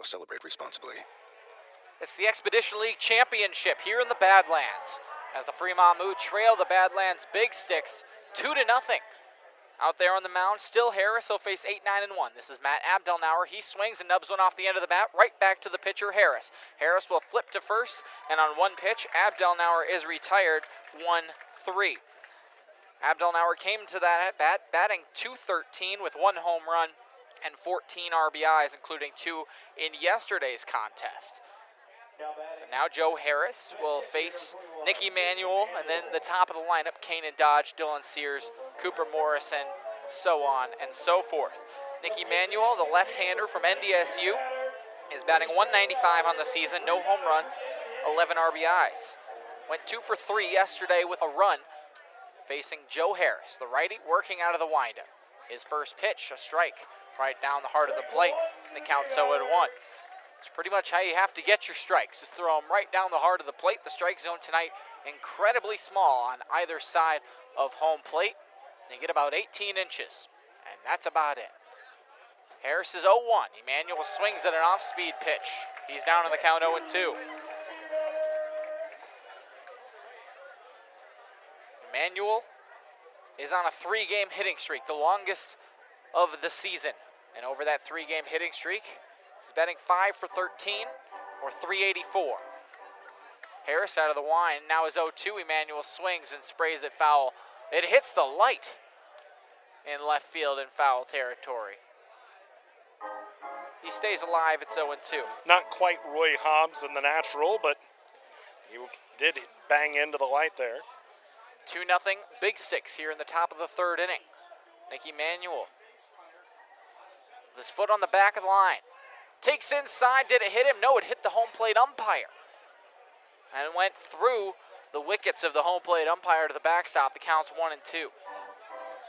celebrate responsibly. It's the Expedition League Championship here in the Badlands, as the Fremont Moo trail the Badlands Big Sticks 2-0. Out there on the mound, still Harris. He'll face 8-9-1. This is Matt Abdelnauer. He swings and nubs one off the end of the bat, right back to the pitcher, Harris. Harris will flip to first, and on one pitch, Abdelnauer is retired, 1-3. Abdelnauer came to that at bat, batting .213 with 1 home run and 14 RBIs, including 2 in yesterday's contest. And now Joe Harris will face Nick Emanuel, and then the top of the lineup, Kanan Dodge, Dylan Sears, Cooper Morrison, so on and so forth. Nick Emanuel, the left-hander from NDSU, is batting .195 on the season, no home runs, 11 RBIs. Went 2 for 3 yesterday with a run, facing Joe Harris, the righty, working out of the windup. His first pitch, a strike, right down the heart of the plate, and the count's 0-1. It's pretty much how you have to get your strikes, just throw them right down the heart of the plate. The strike zone tonight incredibly small on either side of home plate. They get about 18 inches, and that's about it. Harris is 0-1. Emanuel swings at an off-speed pitch. He's down in the count 0-2. Emanuel is on a 3-game hitting streak, the longest of the season. And over that 3-game hitting streak, he's batting 5 for 13, or .384. Harris out of the line, now is 0-2. Emanuel swings and sprays it foul. It hits the light in left field in foul territory. He stays alive, it's 0-2. Not quite Roy Hobbs in the natural, but he did bang into the light there. 2-0 Big Sticks here in the top of the 3rd inning. Nick Emanuel, with his foot on the back of the line. Takes inside, did it hit him? No, it hit the home plate umpire. And went through the wickets of the home plate umpire to the backstop. The count's 1-2.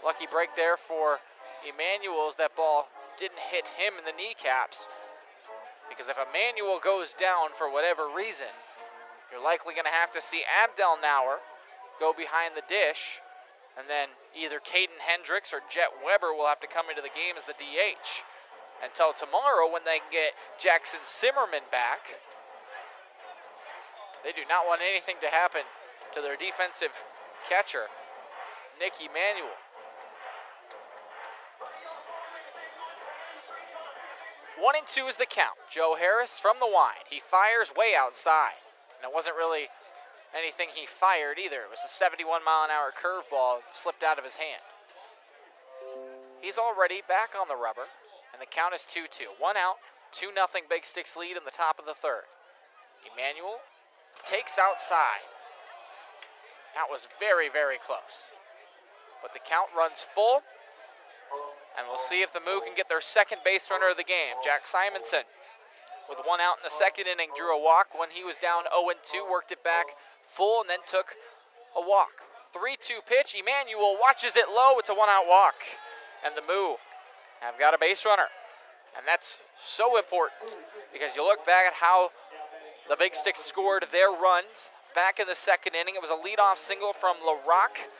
Lucky break there for Emanuel as that ball didn't hit him in the kneecaps. Because if Emanuel goes down for whatever reason, you're likely going to have to see Abdelnauer go behind the dish, and then either Caden Hendricks or Jet Weber will have to come into the game as the DH until tomorrow when they can get Jackson Zimmerman back. They do not want anything to happen to their defensive catcher, Nick Emanuel. 1-2 is the count. Joe Harris from the wind. He fires way outside, and it wasn't really anything he fired either. It was a 71-mile-an-hour curveball that slipped out of his hand. He's already back on the rubber, and the count is 2-2. 1 out, 2-0 Big Sticks lead in the top of the 3rd. Emanuel takes outside. That was very, very close. But the count runs full, and we'll see if the Moo can get their second base runner of the game. Jack Simonson, with 1 out in the 2nd inning, drew a walk when he was down 0-2, worked it back full, and then took a walk. 3-2 pitch. Emanuel watches it low. It's a 1-out walk. And the Moo have got a base runner. And that's so important because you look back at how the Big Sticks scored their runs back in the 2nd inning. It was a leadoff single from LaRock,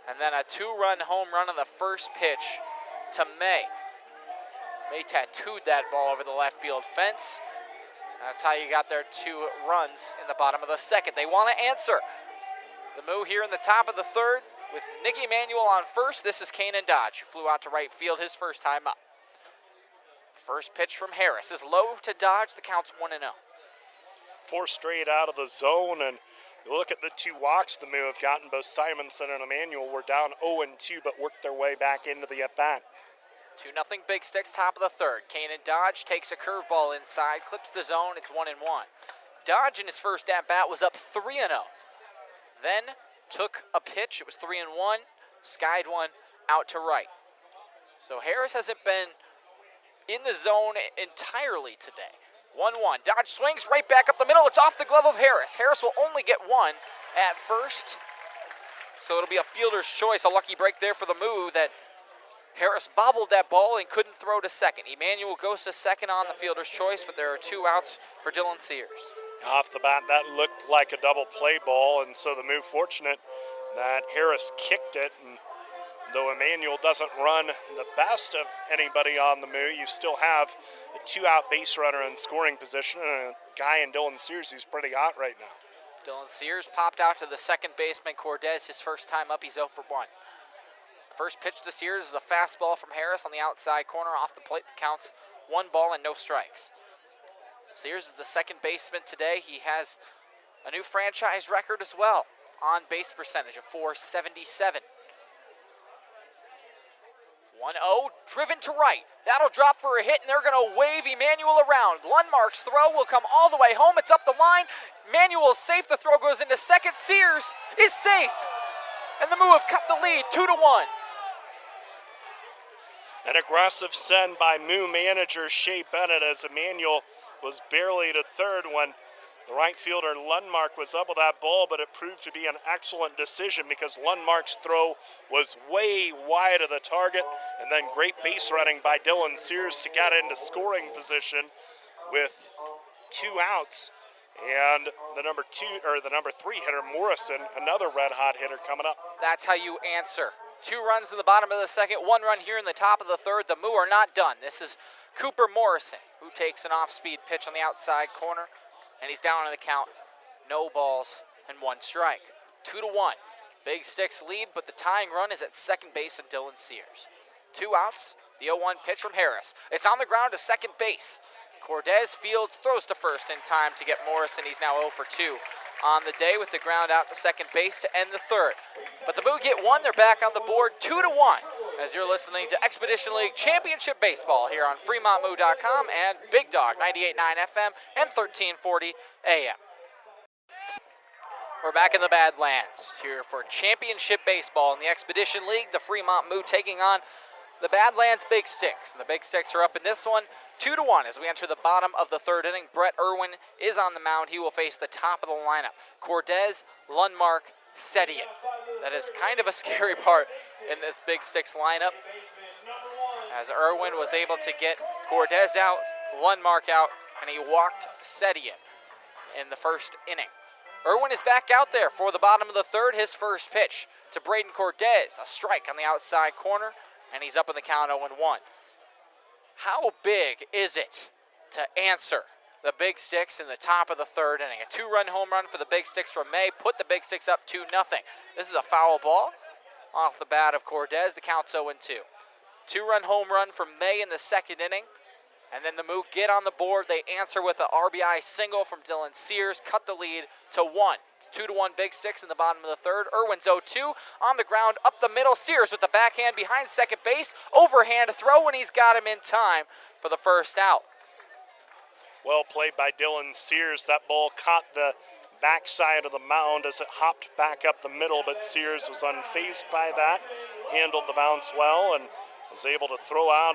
and then a 2-run home run on the first pitch to May. May tattooed that ball over the left field fence. That's how you got their 2 runs in the bottom of the 2nd. They want to answer. The Moo here in the top of the 3rd with Nick Emanuel on first. This is Kanan Dodge, who flew out to right field his first time up. First pitch from Harris is low to Dodge. The count's 1-0. 4 straight out of the zone, and you look at the 2 walks the Moo have gotten. Both Simonson and Emanuel were down 0-2, but worked their way back into the at-bat. 2-0 Big Sticks, top of the 3rd. Kanan Dodge takes a curveball inside, clips the zone, it's 1-1. Dodge in his first at-bat was up 3-0. Then took a pitch, it was 3-1, skied one out to right. So Harris hasn't been in the zone entirely today. 1-1, Dodge swings right back up the middle, it's off the glove of Harris. Harris will only get 1 at first, so it'll be a fielder's choice. A lucky break there for the Moo that Harris bobbled that ball and couldn't throw to 2nd. Emanuel goes to 2nd on the fielder's choice, but there are 2 outs for Dylan Sears. Off the bat, that looked like a double play ball, and so the Moo fortunate that Harris kicked it and Though Emmanuel doesn't run the best of anybody on the move, you still have a 2-out base runner in scoring position and a guy in Dylan Sears who's pretty hot right now. Dylan Sears popped out to the second baseman, Cordes, his first time up. He's 0 for 1. First pitch to Sears is a fastball from Harris on the outside corner off the plate that counts 1 ball and no strikes. Sears is the second baseman today. He has a new franchise record as well, on base percentage of .477. 1-0, driven to right. That'll drop for a hit, and they're going to wave Emmanuel around. Lundmark's throw will come all the way home. It's up the line. Emmanuel's safe. The throw goes into second. Sears is safe. And the Moo have cut the lead 2-1. An aggressive send by Moo manager Shea Bennett as Emmanuel was barely to third when the right fielder Lundmark was up with that ball, but it proved to be an excellent decision because Lundmark's throw was way wide of the target, and then great base running by Dylan Sears to get into scoring position with 2 outs. And the number 3 hitter Morrison, another red hot hitter coming up. That's how you answer. 2 runs in the bottom of the second, 1 run here in the top of the third. The Moo are not done. This is Cooper Morrison, who takes an off-speed pitch on the outside corner, and he's down on the count. No balls and 1 strike. 2-1. Big Sticks lead, but the tying run is at second base and Dylan Sears. 2 outs. The 0-1 pitch from Harris. It's on the ground to second base. Cordes fields, throws to first in time to get Morrison. He's now 0 for 2 on the day with the ground out to second base to end the third. But the Moo get 1. They're back on the board 2-1 as you're listening to Expedition League Championship Baseball here on FremontMoo.com and Big Dog 98.9 FM and 1340 AM. We're back in the Badlands here for Championship Baseball in the Expedition League. The Fremont Moo taking on the Badlands Big Sticks. And the Big Sticks are up in this one 2-1 as we enter the bottom of the third inning. Brett Irwin is on the mound. He will face the top of the lineup. Cordes, Lundmark, Sedian. That is kind of a scary part in this Big Sticks lineup, as Irwin was able to get Cordes out, Lundmark out, and he walked Sedian in the first inning. Irwin is back out there for the bottom of the third. His first pitch to Braden Cordes, a strike on the outside corner, and he's up in the count 0-1. How big is it to answer the Big Sticks in the top of the third inning? A 2-run home run for the Big Sticks from May put the Big Sticks up 2-0. This is a foul ball off the bat of Cordes. The count's 0-2. 2-run home run from May in the second inning. And then the Moo get on the board. They answer with an RBI single from Dylan Sears, cut the lead to 1. It's 2-1 Big Sticks in the bottom of the third. Irwin's 0-2 on the ground, up the middle. Sears with the backhand behind second base. Overhand throw, and he's got him in time for the first out. Well played by Dylan Sears. That ball caught the backside of the mound as it hopped back up the middle, but Sears was unfazed by that, handled the bounce well, and was able to throw out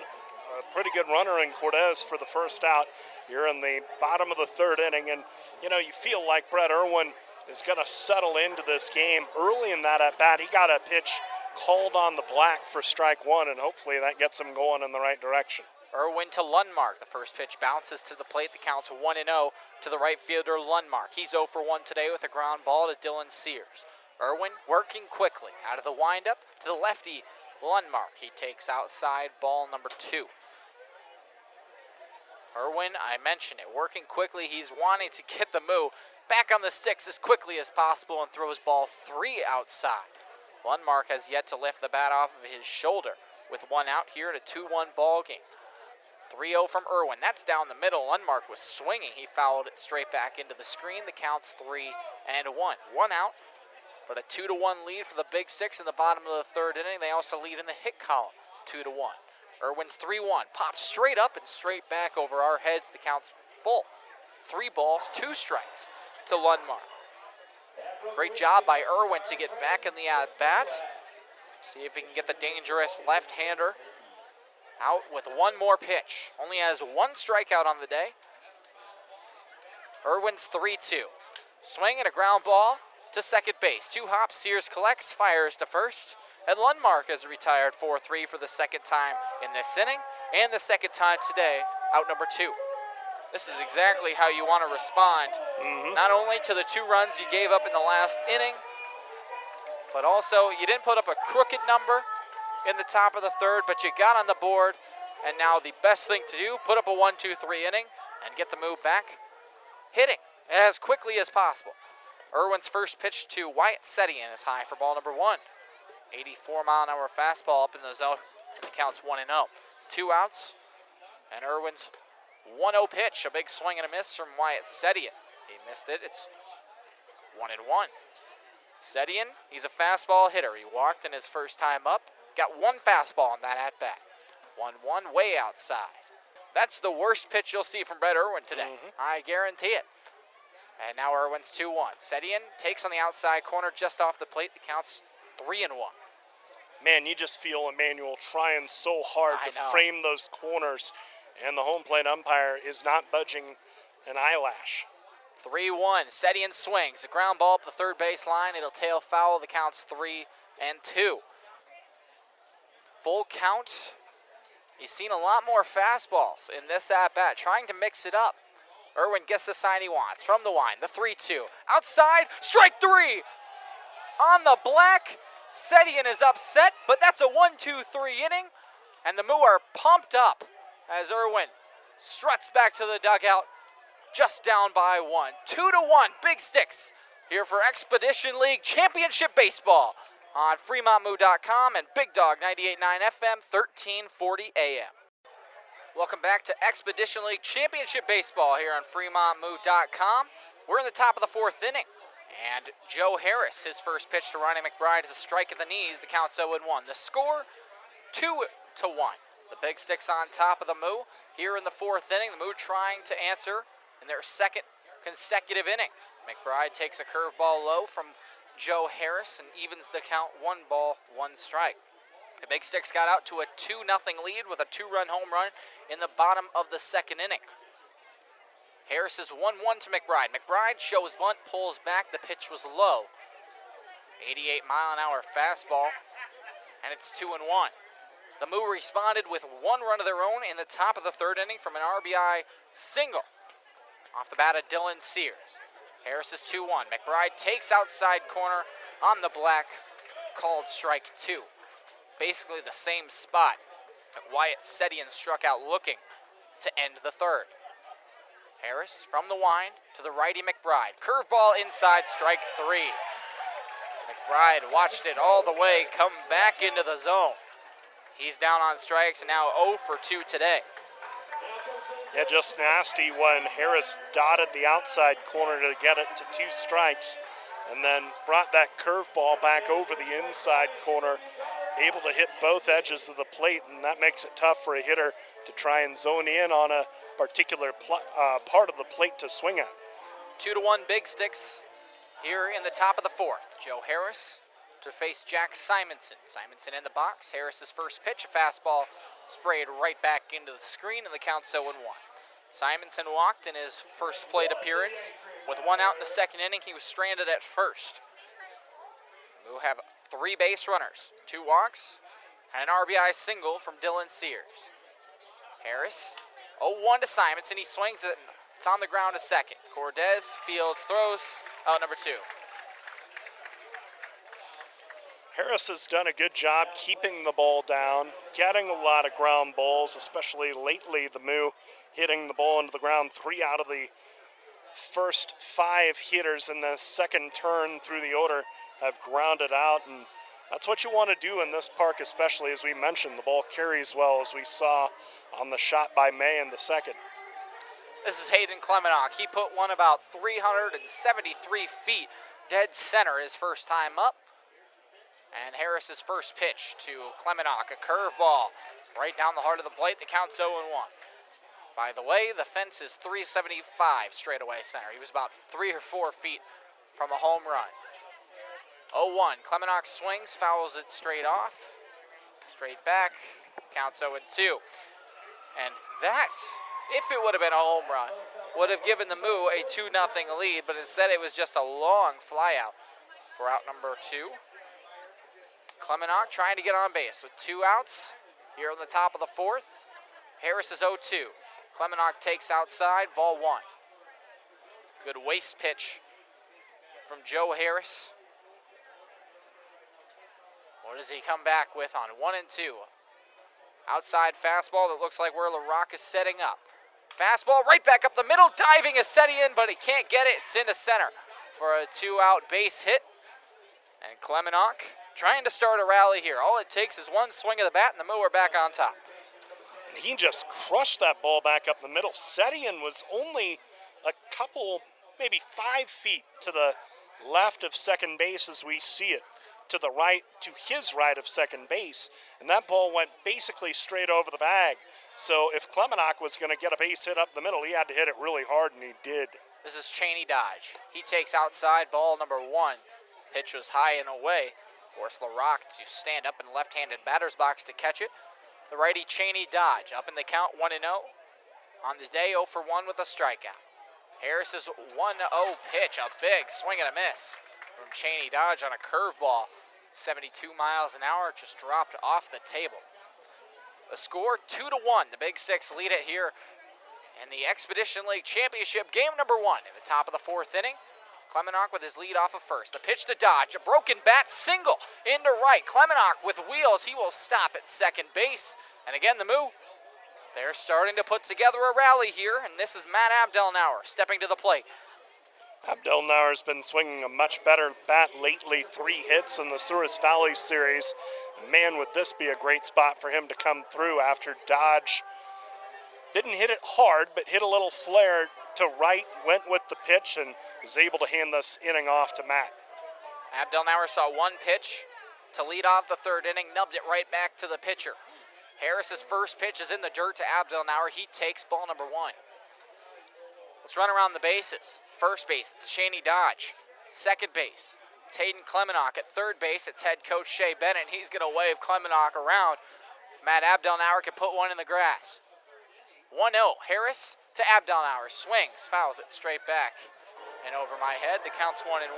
a pretty good runner in Cordes for the first out here in the bottom of the third inning. And, you know, you feel like Brett Irwin is going to settle into this game. Early in that at-bat, he got a pitch called on the black for strike 1, and hopefully that gets him going in the right direction. Irwin to Lundmark. The first pitch bounces to the plate. The count's 1-0 to the right fielder, Lundmark. He's 0 for 1 today with a ground ball to Dylan Sears. Irwin working quickly out of the windup to the lefty, Lundmark. He takes outside ball number 2. Irwin, I mentioned it, working quickly. He's wanting to get the Moo back on the sticks as quickly as possible and throws ball 3 outside. Lundmark has yet to lift the bat off of his shoulder with 1 out here in a 2-1 ball game. 3-0 from Irwin. That's down the middle. Lundmark was swinging. He fouled it straight back into the screen. The count's 3-1. 1 out, but a 2-1 lead for the Big Sticks in the bottom of the third inning. They also lead in the hit column, 2-1. Irwin's 3-1. Pops straight up and straight back over our heads. The count's full. 3 balls, 2 strikes to Lundmark. Great job by Irwin to get back in the at-bat. See if he can get the dangerous left-hander out with 1 more pitch. Only has 1 strikeout on the day. Irwin's 3-2. Swing and a ground ball to second base. 2 hops, Sears collects, fires to first. And Lundmark is retired 4-3 for the second time in this inning and the second time today, out number 2. This is exactly how you want to respond, not only to the 2 runs you gave up in the last inning, but also you didn't put up a crooked number. in the top of the third, but you got on the board, and now the best thing to do, put up a 1-2-3 inning and get the move back hitting as quickly as possible. Irwin's first pitch to Wyatt Setian is high for ball number 1. 84-mile-an-hour fastball up in the zone, and the count's 1-0. 2 outs, and Irwin's 1-0 pitch, a big swing and a miss from Wyatt Setian. He missed it. It's 1-1. Setian, he's a fastball hitter. He walked in his first time up. Got 1 fastball on that at-bat. 1-1, way outside. That's the worst pitch you'll see from Brett Irwin today. I guarantee it. And now Irwin's 2-1. Setian takes on the outside corner just off the plate. The count's 3-1. Man, you just feel Emmanuel trying so hard to frame those corners, and the home plate umpire is not budging an eyelash. 3-1. Setian swings. A ground ball up the third base line. It'll tail foul. The count's 3-2. Full count. He's seen a lot more fastballs in this at-bat, trying to mix it up. Irwin gets the sign he wants from the line. The 3-2. Outside. Strike 3. On the black. Setian is upset, but that's a 1-2-3 inning. And the Moo are pumped up as Irwin struts back to the dugout. Just down by 1. 2-1, Big Sticks here for Expedition League Championship Baseball on FremontMoo.com and Big Dog 98.9 FM, 1340 AM. Welcome back to Expedition League Championship Baseball here on FremontMoo.com. We're in the top of the 4th inning, and Joe Harris, his first pitch to Ronnie McBride is a strike at the knees. The count's 0-1. The score, 2-1. The Big Sticks on top of the Moo here in the 4th inning. The Moo trying to answer in their second consecutive inning. McBride takes a curveball low from Joe Harris and evens the count 1 ball, 1 strike. The Big Sticks got out to a 2-0 lead with a 2-run home run in the bottom of the 2nd inning. Harris is 1-1 to McBride. McBride shows bunt, pulls back. The pitch was low. 88-mile-an-hour fastball, and it's 2-1. The Moo responded with 1 run of their own in the top of the 3rd inning from an RBI single off the bat of Dylan Sears. Harris is 2-1. McBride takes outside corner on the black, called strike 2. Basically the same spot that Wyatt Setian struck out looking to end the 3rd. Harris from the wind to the righty McBride. Curveball inside, strike 3. McBride watched it all the way come back into the zone. He's down on strikes and now 0 for 2 today. Yeah, just nasty when Harris dotted the outside corner to get it to 2 strikes and then brought that curveball back over the inside corner, able to hit both edges of the plate, and that makes it tough for a hitter to try and zone in on a particular part of the plate to swing at. 2-1 Big Sticks here in the top of the 4th. Joe Harris to face Jack Simonson. Simonson in the box. Harris's first pitch, a fastball sprayed right back into the screen, and the count's 0-1. Simonson walked in his first plate appearance. With 1 out in the 2nd inning, he was stranded at first. We'll have 3 base runners, 2 walks, and an RBI single from Dylan Sears. Harris, 0-1 to Simonson. He swings it. It's on the ground to second. Cordes fields, throws out number 2. Harris has done a good job keeping the ball down, getting a lot of ground balls, especially lately. The Moo hitting the ball into the ground. 3 out of the first 5 hitters in the second turn through the order have grounded out, and that's what you want to do in this park, especially as we mentioned. The ball carries well, as we saw on the shot by May in the 2nd. This is Hayden Clemenock. He put one about 373 feet dead center his first time up. And Harris's first pitch to Clemenock, a curveball right down the heart of the plate. The count's 0-1. By the way, the fence is 375 straightaway center. He was about 3 or 4 feet from a home run. 0-1. Clemenock swings, fouls it straight off. Straight back. Counts 0-2. And that, if it would have been a home run, would have given the Moo a 2-0 lead, but instead it was just a long flyout for out number 2. Clemenock trying to get on base with 2 outs here on the top of the 4th. Harris is 0-2. Clemenock takes outside, ball 1. Good waist pitch from Joe Harris. What does he come back with on 1-2? Outside fastball that looks like where LaRock is setting up. Fastball right back up the middle, diving is setting in, but he can't get it. It's into center for a 2-out base hit. And Klemenok trying to start a rally here. All it takes is one swing of the bat and the Moo are back on top. And he just crushed that ball back up the middle. Setian was only a couple, maybe 5 feet to the left of second base as we see it. To the right, to his right of second base. And that ball went basically straight over the bag. So if Klemenok was going to get a base hit up the middle, he had to hit it really hard, and he did. This is Cheney Dodge. He takes outside ball number 1. Pitch was high and away. Forced LaRock to stand up in the left-handed batter's box to catch it. The righty Cheney Dodge up in the count 1-0. On the day 0 for 1 with a strikeout. Harris's 1-0 pitch, a big swing and a miss from Cheney Dodge on a curveball. 72 miles an hour, just dropped off the table. The score 2-1. The Big Six lead it here in the Expedition League Championship game number 1 in the top of the 4th inning. Klemenok with his lead off of first. The pitch to Dodge, a broken bat, single into right. Klemenok with wheels, he will stop at second base. And again, the Moo, they're starting to put together a rally here, and this is Matt Abdelnauer stepping to the plate. Abdelnauer's been swinging a much better bat lately. 3 hits in the Souris Valley series. Man, would this be a great spot for him to come through after Dodge didn't hit it hard, but hit a little flare to right, went with the pitch, and was able to hand this inning off to Matt. Abdelnauer saw 1 pitch to lead off the 3rd inning, nubbed it right back to the pitcher. Harris's first pitch is in the dirt to Abdelnauer. He takes ball number 1. Let's run around the bases. First base, it's Cheney Dodge. Second base, it's Hayden Klemenok. At third base, it's head coach Shea Bennett. He's going to wave Klemenok around. Matt Abdelnauer can put one in the grass. 1-0, Harris to Abdelnauer. Swings, fouls it straight back and over my head. The count's 1-1.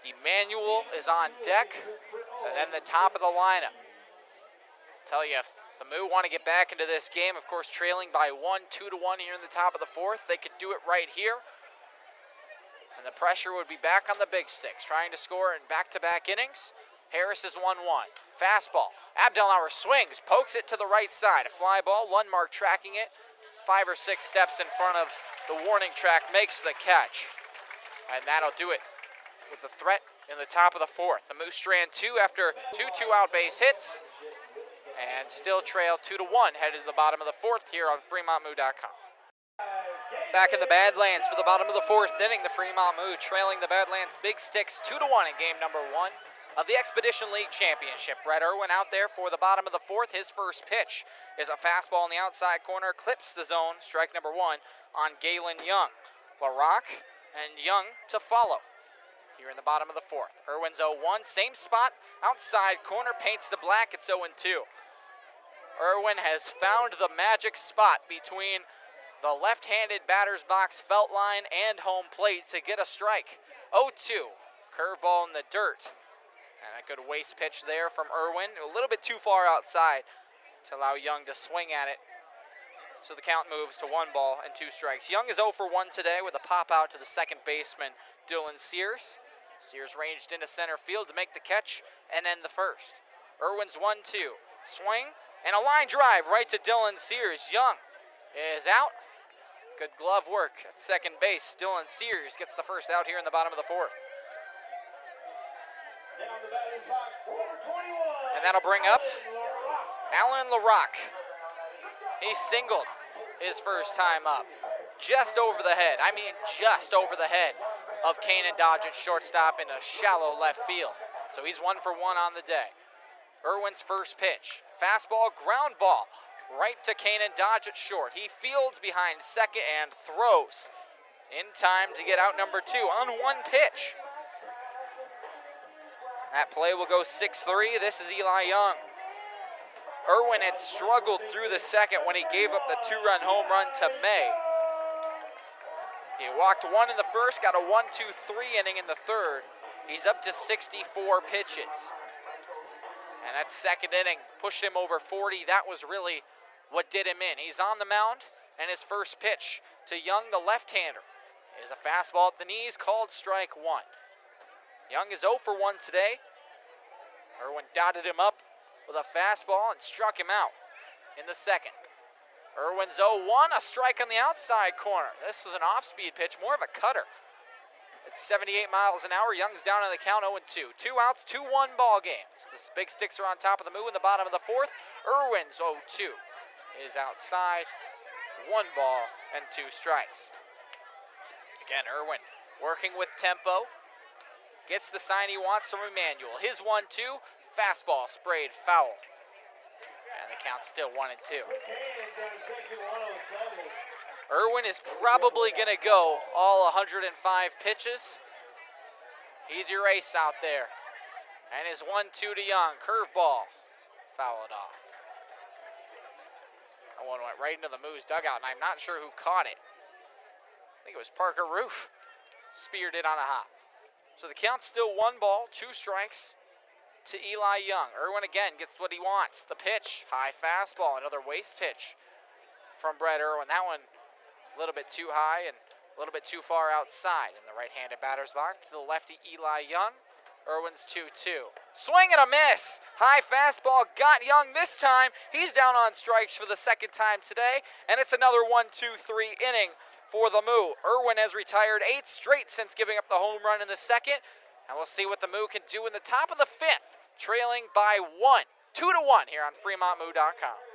Emmanuel is on deck, and then the top of the lineup. Tell you, if the Moo want to get back into this game, of course, trailing by 2-1 here in the top of the 4th, they could do it right here. And the pressure would be back on the Big Sticks, trying to score in back-to-back innings. Harris is 1-1. Fastball. Abdelnauer swings, pokes it to the right side. A fly ball, Lundmark tracking it. 5 or 6 steps in front of the warning track, makes the catch. And that'll do it with the threat in the top of the 4th. The Moose strand 2 after 2 2-out base hits. And still trail 2-1, headed to the bottom of the 4th here on FremontMoo.com. Back in the Badlands for the bottom of the 4th inning, the Fremont Moo trailing the Badlands Big Sticks 2-1 in game number 1 of the Expedition League Championship. Brett Irwin out there for the bottom of the 4th. His first pitch is a fastball in the outside corner, clips the zone, strike number 1 on Galen Young. LaRock and Young to follow here in the bottom of the 4th. Irwin's 0-1, same spot, outside corner, paints the black, it's 0-2. Irwin has found the magic spot between the left-handed batter's box felt line and home plate to get a strike. 0-2, curveball in the dirt. And a good waste pitch there from Irwin, a little bit too far outside to allow Young to swing at it. So the count moves to 1 ball and 2 strikes. Young is 0 for 1 today with a pop out to the second baseman, Dylan Sears. Sears ranged into center field to make the catch and end the first. Irwin's 1-2, swing, and a line drive right to Dylan Sears. Young is out. Good glove work at second base. Dylan Sears gets the first out here in the bottom of the 4th. And that'll bring up Alan LaRock. He singled his first time up. Just over the head, just over the head of Kanan Dodge at shortstop in a shallow left field. So he's 1 for 1 on the day. Irwin's first pitch, fastball, ground ball, right to Kanan Dodge at short. He fields behind second and throws in time to get out number 2 on 1 pitch. That play will go 6-3. This is Eli Young. Irwin had struggled through the second when he gave up the 2-run home run to May. He walked 1 in the first, got a 1-2-3 inning in the 3rd. He's up to 64 pitches. And that second inning pushed him over 40. That was really what did him in. He's on the mound, and his first pitch to Young, the left-hander, is a fastball at the knees called strike 1. Young is 0 for 1 today Irwin dotted him up with a fastball and struck him out in the second. Irwin's 0-1, a strike on the outside corner. This was an off-speed pitch, more of a cutter. It's 78 miles an hour. Young's down on the count, 0-2. 2 outs, 2-1 ball game. The big sticks are on top of the move in the bottom of the fourth. Irwin's 0-2 is outside. 1 ball and 2 strikes. Again, Irwin working with tempo. Gets the sign he wants from Emmanuel. His 1-2, fastball sprayed foul. And the count's still 1-2. Irwin is probably going to go all 105 pitches. He's your ace out there. And his 1-2 to Young. Curveball. Foul it off. That one went right into the Moose dugout, and I'm not sure who caught it. I think it was Parker Roof. Speared it on a hop. So the count's still 1 ball, 2 strikes to Eli Young. Irwin again gets what he wants. The pitch, high fastball, another waste pitch from Brett Irwin. That one a little bit too high and a little bit too far outside in the right-handed batter's box. To the lefty, Eli Young. Irwin's 2-2. Swing and a miss. High fastball got Young this time. He's down on strikes for the second time today, and it's another 1-2-3 inning for the Moo. Irwin has retired 8 straight since giving up the home run in the second, and we'll see what the Moo can do in the top of the 5th, trailing by 1. 2-1 here on FremontMoo.com.